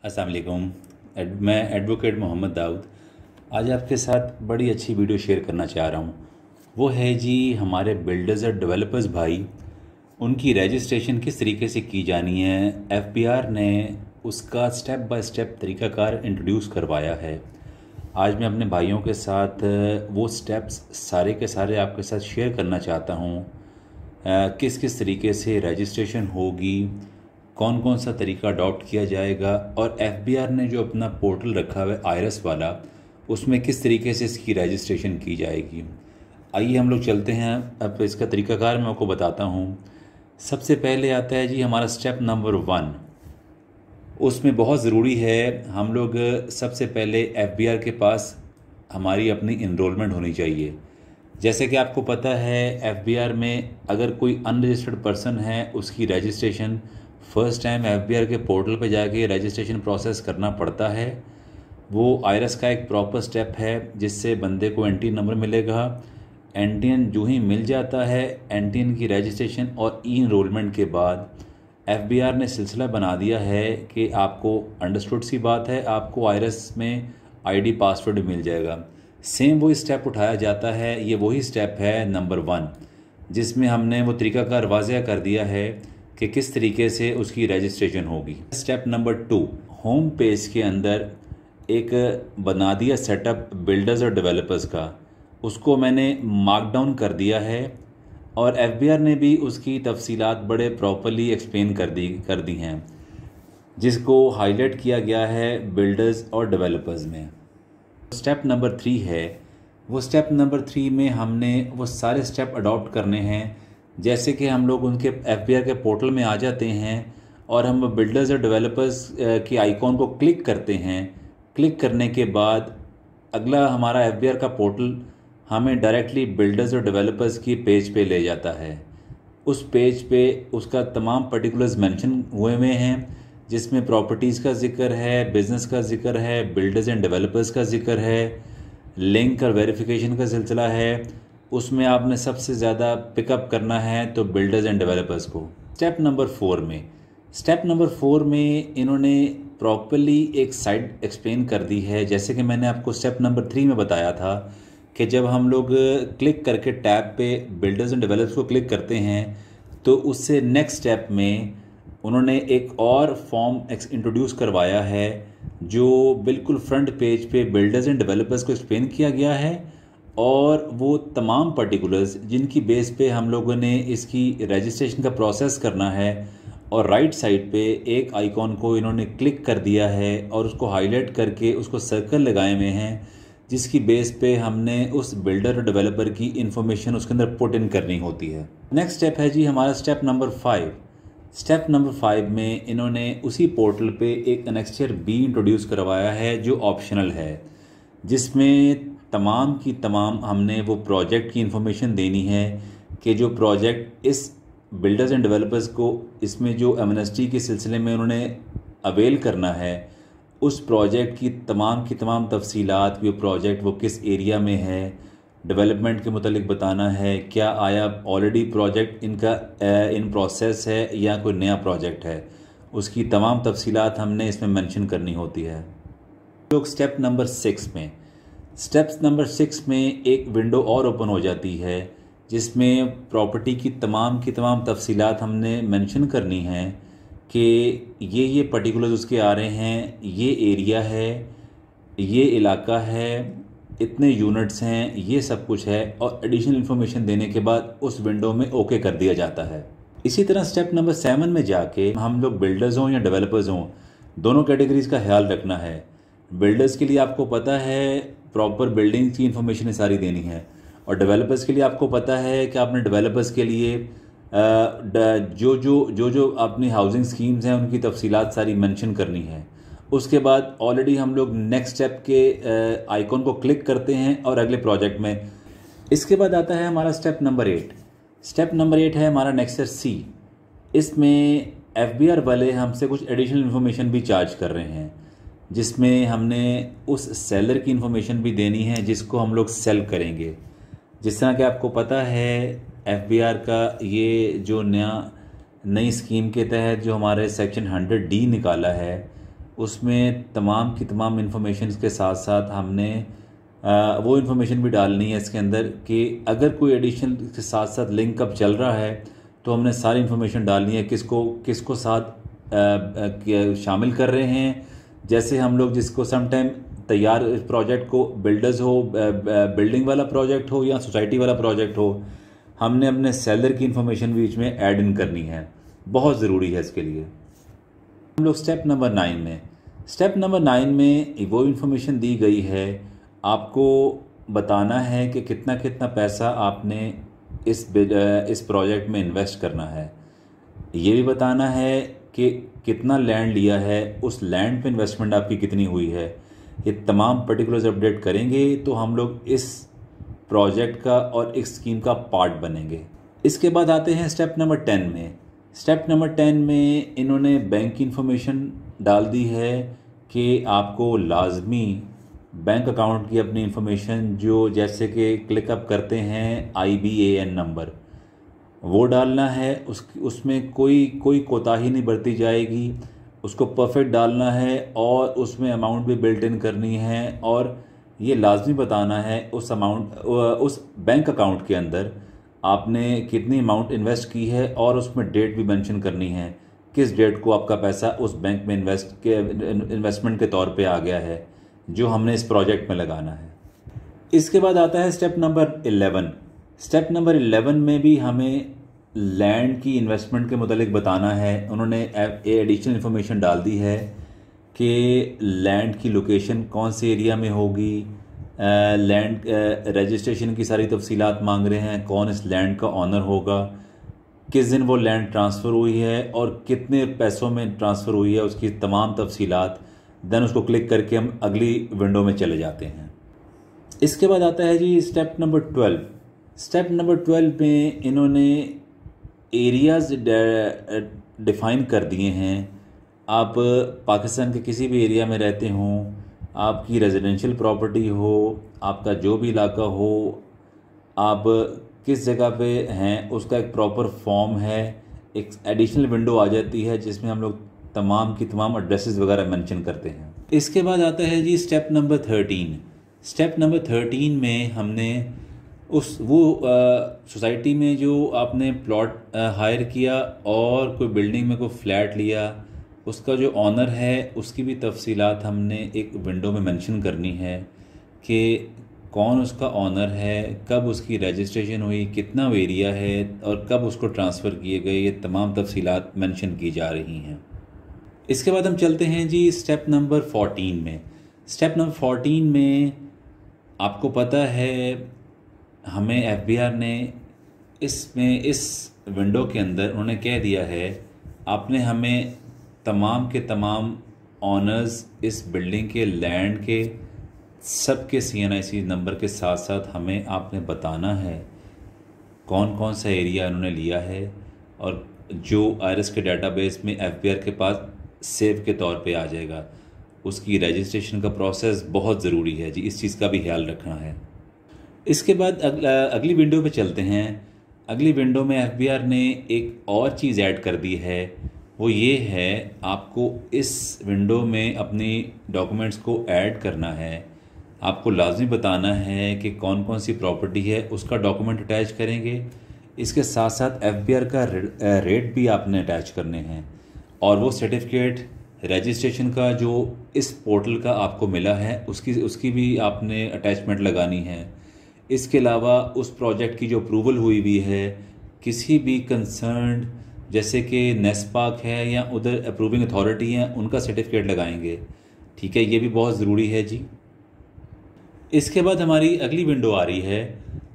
अस्सलाम वालेकुम। मैं एडवोकेट मोहम्मद दाऊद आज आपके साथ बड़ी अच्छी वीडियो शेयर करना चाह रहा हूँ। वो है जी हमारे बिल्डर्स और डेवलपर्स भाई, उनकी रजिस्ट्रेशन किस तरीके से की जानी है। एफबीआर ने उसका स्टेप बाय स्टेप तरीक़ाकार इंट्रोड्यूस करवाया है। आज मैं अपने भाइयों के साथ वो स्टेप्स सारे के सारे आपके साथ शेयर करना चाहता हूँ। किस किस तरीके से रजिस्ट्रेशन होगी, कौन कौन सा तरीका अडॉप्ट किया जाएगा, और एफबीआर ने जो अपना पोर्टल रखा हुआ है आईरस वाला, उसमें किस तरीके से इसकी रजिस्ट्रेशन की जाएगी। आइए हम लोग चलते हैं। अब इसका तरीकाकार मैं आपको बताता हूँ। सबसे पहले आता है जी हमारा स्टेप नंबर 1। उसमें बहुत ज़रूरी है, हम लोग सबसे पहले एफबीआर के पास हमारी अपनी इनरोलमेंट होनी चाहिए। जैसे कि आपको पता है एफबीआर में अगर कोई अनरजिस्टर्ड पर्सन है, उसकी रजिस्ट्रेशन फ़र्स्ट टाइम एफबीआर के पोर्टल पे जाके रजिस्ट्रेशन प्रोसेस करना पड़ता है। वो आईरस का एक प्रॉपर स्टेप है जिससे बंदे को एनटीएन नंबर मिलेगा। एनटीएन जो ही मिल जाता है, एनटीएन की रजिस्ट्रेशन और ई इनरोलमेंट के बाद एफबीआर ने सिलसिला बना दिया है कि आपको, अंडरस्टूड सी बात है, आपको आईरस में आईडी पासवर्ड मिल जाएगा। सेम वही स्टेप उठाया जाता है। ये वही स्टेप है नंबर 1 जिसमें हमने वो तरीकाकार वाज़ह कर दिया है कि किस तरीके से उसकी रजिस्ट्रेशन होगी। स्टेप नंबर 2, होम पेज के अंदर एक बना दिया सेटअप बिल्डर्स और डेवलपर्स का, उसको मैंने मार्क डाउन कर दिया है और एफबीआर ने भी उसकी तफसीलात बड़े प्रॉपरली एक्सप्लेन कर दी हैं, जिसको हाईलाइट किया गया है बिल्डर्स और डेवलपर्स में। स्टेप नंबर 3 है। वो स्टेप नंबर 3 में हमने वो सारे स्टेप अडॉप्ट करने हैं। जैसे कि हम लोग उनके एफबीआर के पोर्टल में आ जाते हैं और हम बिल्डर्स और डेवलपर्स की आइकॉन को क्लिक करते हैं। क्लिक करने के बाद अगला हमारा एफबीआर का पोर्टल हमें डायरेक्टली बिल्डर्स और डेवलपर्स की पेज पे ले जाता है। उस पेज पे उसका तमाम पर्टिकुलर्स मेंशन हुए हुए हैं, जिसमें प्रॉपर्टीज़ का जिक्र है, बिज़नेस का जिक्र है, बिल्डर्स एंड डेवलपर्स का जिक्र है, लिंक और वेरिफिकेशन का सिलसिला है। उसमें आपने सबसे ज़्यादा पिकअप करना है तो बिल्डर्स एंड डेवलपर्स को। स्टेप नंबर 4 में इन्होंने प्रॉपरली एक साइट एक्सप्लेन कर दी है। जैसे कि मैंने आपको स्टेप नंबर 3 में बताया था कि जब हम लोग क्लिक करके टैब पे बिल्डर्स एंड डेवलपर्स को क्लिक करते हैं तो उससे नेक्स्ट स्टेप में उन्होंने एक और फॉर्म इंट्रोड्यूस करवाया है जो बिल्कुल फ्रंट पेज पे बिल्डर्स एंड डेवलपर्स को एक्सप्लेन किया गया है, और वो तमाम पर्टिकुलर्स जिनकी बेस पे हम लोगों ने इसकी रजिस्ट्रेशन का प्रोसेस करना है, और राइट साइड पे एक आइकॉन को इन्होंने क्लिक कर दिया है और उसको हाईलाइट करके उसको सर्कल लगाए हुए हैं, जिसकी बेस पे हमने उस बिल्डर और डेवलपर की इंफॉर्मेशन उसके अंदर पुट इन करनी होती है। नेक्स्ट स्टेप है जी हमारा स्टेप नंबर 5। स्टेप नंबर 5 में इन्होंने उसी पोर्टल पे एक एनेक्स्चर बी इंट्रोड्यूस करवाया है जो ऑप्शनल है, जिसमें तमाम की तमाम हमने वो प्रोजेक्ट की इंफॉर्मेशन देनी है कि जो प्रोजेक्ट इस बिल्डर्स एंड डेवलपर्स को इसमें जो एमनेस्टी के सिलसिले में उन्होंने अवेल करना है, उस प्रोजेक्ट की तमाम तफसीलात, वो प्रोजेक्ट वो किस एरिया में है, डेवलपमेंट के मुतालिक बताना है, क्या आया ऑलरेडी प्रोजेक्ट इनका इन प्रोसेस है या कोई नया प्रोजेक्ट है, उसकी तमाम तफसीलात हमने इसमें मेंशन करनी होती है। लोग स्टेप नंबर 6 में एक विंडो और ओपन हो जाती है जिसमें प्रॉपर्टी की तमाम तफसीलात हमने मेंशन करनी है कि ये पर्टिकुलर्स उसके आ रहे हैं, ये एरिया है, ये इलाका है, इतने यूनिट्स हैं, ये सब कुछ है, और एडिशनल इन्फॉर्मेशन देने के बाद उस विंडो में ओके कर दिया जाता है। इसी तरह स्टेप नंबर 7 में जाके हम लोग बिल्डर्स हों या डेवलपर्स हों, दोनों कैटेगरीज़ का ख्याल रखना है। बिल्डर्स के लिए आपको पता है प्रॉपर बिल्डिंग की इन्फॉर्मेशन सारी देनी है, और डेवलपर्स के लिए आपको पता है कि आपने डेवलपर्स के लिए जो अपनी हाउसिंग स्कीम्स हैं उनकी तफसीलात सारी मेंशन करनी है। उसके बाद ऑलरेडी हम लोग नेक्स्ट स्टेप के आइकॉन को क्लिक करते हैं और अगले प्रोजेक्ट में। इसके बाद आता है हमारा स्टेप नंबर 8। स्टेप नंबर 8 है हमारा नेक्स्टर सी। इसमें एफबीआर वाले हमसे कुछ एडिशनल इन्फॉर्मेशन भी चार्ज कर रहे हैं, जिसमें हमने उस सेलर की इन्फॉर्मेशन भी देनी है जिसको हम लोग सेल करेंगे। जिस तरह कि आपको पता है एफबीआर का ये जो नई स्कीम के तहत जो हमारे सेक्शन 100D निकाला है, उसमें तमाम की तमाम इन्फॉर्मेशन के साथ साथ हमने वो इन्फॉर्मेशन भी डालनी है इसके अंदर कि अगर कोई एडिशन के साथ साथ लिंक अप चल रहा है तो हमने सारी इन्फॉर्मेशन डालनी है, किसको किसको साथ शामिल कर रहे हैं। जैसे हम लोग जिसको समटाइम तैयार प्रोजेक्ट को बिल्डर्स हो, बिल्डिंग वाला प्रोजेक्ट हो या सोसाइटी वाला प्रोजेक्ट हो, हमने अपने सेलर की इन्फॉर्मेशन बीच में ऐड इन करनी है, बहुत ज़रूरी है इसके लिए। हम लोग स्टेप नंबर 9 में वो इन्फॉर्मेशन दी गई है, आपको बताना है कि कितना कितना पैसा आपने इस प्रोजेक्ट में इन्वेस्ट करना है। ये भी बताना है कि कितना लैंड लिया है, उस लैंड पे इन्वेस्टमेंट आपकी कितनी हुई है। ये तमाम पर्टिकुलर्स अपडेट करेंगे तो हम लोग इस प्रोजेक्ट का और एक स्कीम का पार्ट बनेंगे। इसके बाद आते हैं स्टेप नंबर 10 में। स्टेप नंबर 10 में इन्होंने बैंक की इन्फॉर्मेशन डाल दी है कि आपको लाजमी बैंक अकाउंट की अपनी इन्फॉर्मेशन, जो जैसे कि क्लिकअप करते हैं IBAN नंबर, वो डालना है। उसमें कोई कोताही नहीं बरती जाएगी, उसको परफेक्ट डालना है और उसमें अमाउंट भी बिल्ट इन करनी है। और ये लाजमी बताना है उस बैंक अकाउंट के अंदर आपने कितनी अमाउंट इन्वेस्ट की है और उसमें डेट भी मेंशन करनी है, किस डेट को आपका पैसा उस बैंक में इन्वेस्टमेंट के तौर पे आ गया है जो हमने इस प्रोजेक्ट में लगाना है। इसके बाद आता है स्टेप नंबर 11। स्टेप नंबर 11 में भी हमें लैंड की इन्वेस्टमेंट के मुतालिक बताना है। उन्होंने एडिशनल इन्फॉर्मेशन डाल दी है कि लैंड की लोकेशन कौन से एरिया में होगी, लैंड रजिस्ट्रेशन की सारी तफसीलात मांग रहे हैं, कौन इस लैंड का ऑनर होगा, किस दिन वो लैंड ट्रांसफ़र हुई है और कितने पैसों में ट्रांसफ़र हुई है, उसकी तमाम तफसीलात। देन उसको क्लिक करके हम अगली विंडो में चले जाते हैं। इसके बाद आता है जी स्टेप नंबर 12। स्टेप नंबर 12 में इन्होंने एरियाज़ डिफ़ाइन कर दिए हैं। आप पाकिस्तान के किसी भी एरिया में रहते हों, आपकी रेजिडेंशियल प्रॉपर्टी हो, आपका जो भी इलाका हो, आप किस जगह पे हैं, उसका एक प्रॉपर फॉर्म है। एक एडिशनल विंडो आ जाती है जिसमें हम लोग तमाम की तमाम एड्रेसेस वगैरह मेंशन करते हैं। इसके बाद आता है जी स्टेप नंबर 13। स्टेप नंबर 13 में हमने सोसाइटी में जो आपने प्लॉट हायर किया और कोई बिल्डिंग में कोई फ्लैट लिया, उसका जो ऑनर है उसकी भी तफसीलात हमने एक विंडो में मेंशन करनी है कि कौन उसका ऑनर है, कब उसकी रजिस्ट्रेशन हुई, कितना एरिया है और कब उसको ट्रांसफ़र किए गए। ये तमाम तफसीलात मेंशन की जा रही हैं। इसके बाद हम चलते हैं जी स्टेप नंबर 14 में। स्टेप नंबर 14 में आपको पता है हमें FBR ने इस विंडो के अंदर उन्होंने कह दिया है, आपने हमें तमाम के तमाम ऑनर्स इस बिल्डिंग के लैंड के सबके CNIC नंबर के साथ साथ हमें आपने बताना है कौन कौन सा एरिया उन्होंने लिया है और जो IRIS के डाटाबेस में FBR के पास सेव के तौर पे आ जाएगा। उसकी रजिस्ट्रेशन का प्रोसेस बहुत ज़रूरी है जी, इस चीज़ का भी ख्याल रखना है। इसके बाद अगली विंडो पे चलते हैं। अगली विंडो में FBR ने एक और चीज़ ऐड कर दी है, वो ये है आपको इस विंडो में अपनी डॉक्यूमेंट्स को ऐड करना है। आपको लाजमी बताना है कि कौन कौन सी प्रॉपर्टी है, उसका डॉक्यूमेंट अटैच करेंगे। इसके साथ साथ FBR का रेट भी आपने अटैच करने हैं और वो सर्टिफिकेट रजिस्ट्रेशन का जो इस पोर्टल का आपको मिला है उसकी भी आपने अटैचमेंट लगानी है। इसके अलावा उस प्रोजेक्ट की जो अप्रूवल हुई है, किसी भी कंसर्न जैसे कि नेस्पाक है या उधर अप्रूविंग अथॉरिटी हैं, उनका सर्टिफिकेट लगाएंगे। ठीक है, ये भी बहुत ज़रूरी है जी। इसके बाद हमारी अगली विंडो आ रही है,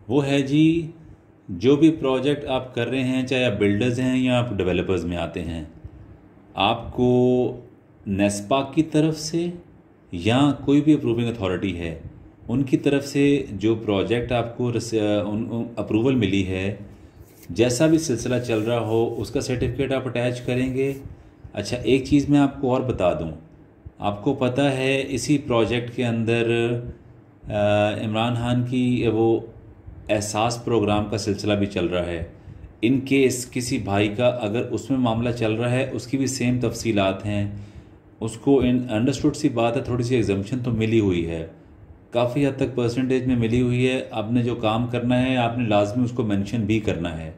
वो है जी जो भी प्रोजेक्ट आप कर रहे हैं, चाहे आप बिल्डर्स हैं या आप डेवलपर्स में आते हैं, आपको नेस्पाक की तरफ से या कोई भी अप्रूविंग अथॉरिटी है उनकी तरफ से जो प्रोजेक्ट आपको अप्रूवल मिली है, जैसा भी सिलसिला चल रहा हो, उसका सर्टिफिकेट आप अटैच करेंगे। अच्छा, एक चीज़ मैं आपको और बता दूं, आपको पता है इसी प्रोजेक्ट के अंदर इमरान खान की वो एहसास प्रोग्राम का सिलसिला भी चल रहा है। इन केस किसी भाई का अगर उसमें मामला चल रहा है, उसकी भी सेम तफसीलात हैं। उसको इन अंडरस्टूड सी बात है, थोड़ी सी एग्जम्पशन तो मिली हुई है, काफ़ी हद तक परसेंटेज में मिली हुई है। आपने जो काम करना है आपने लाजमी उसको मेंशन भी करना है।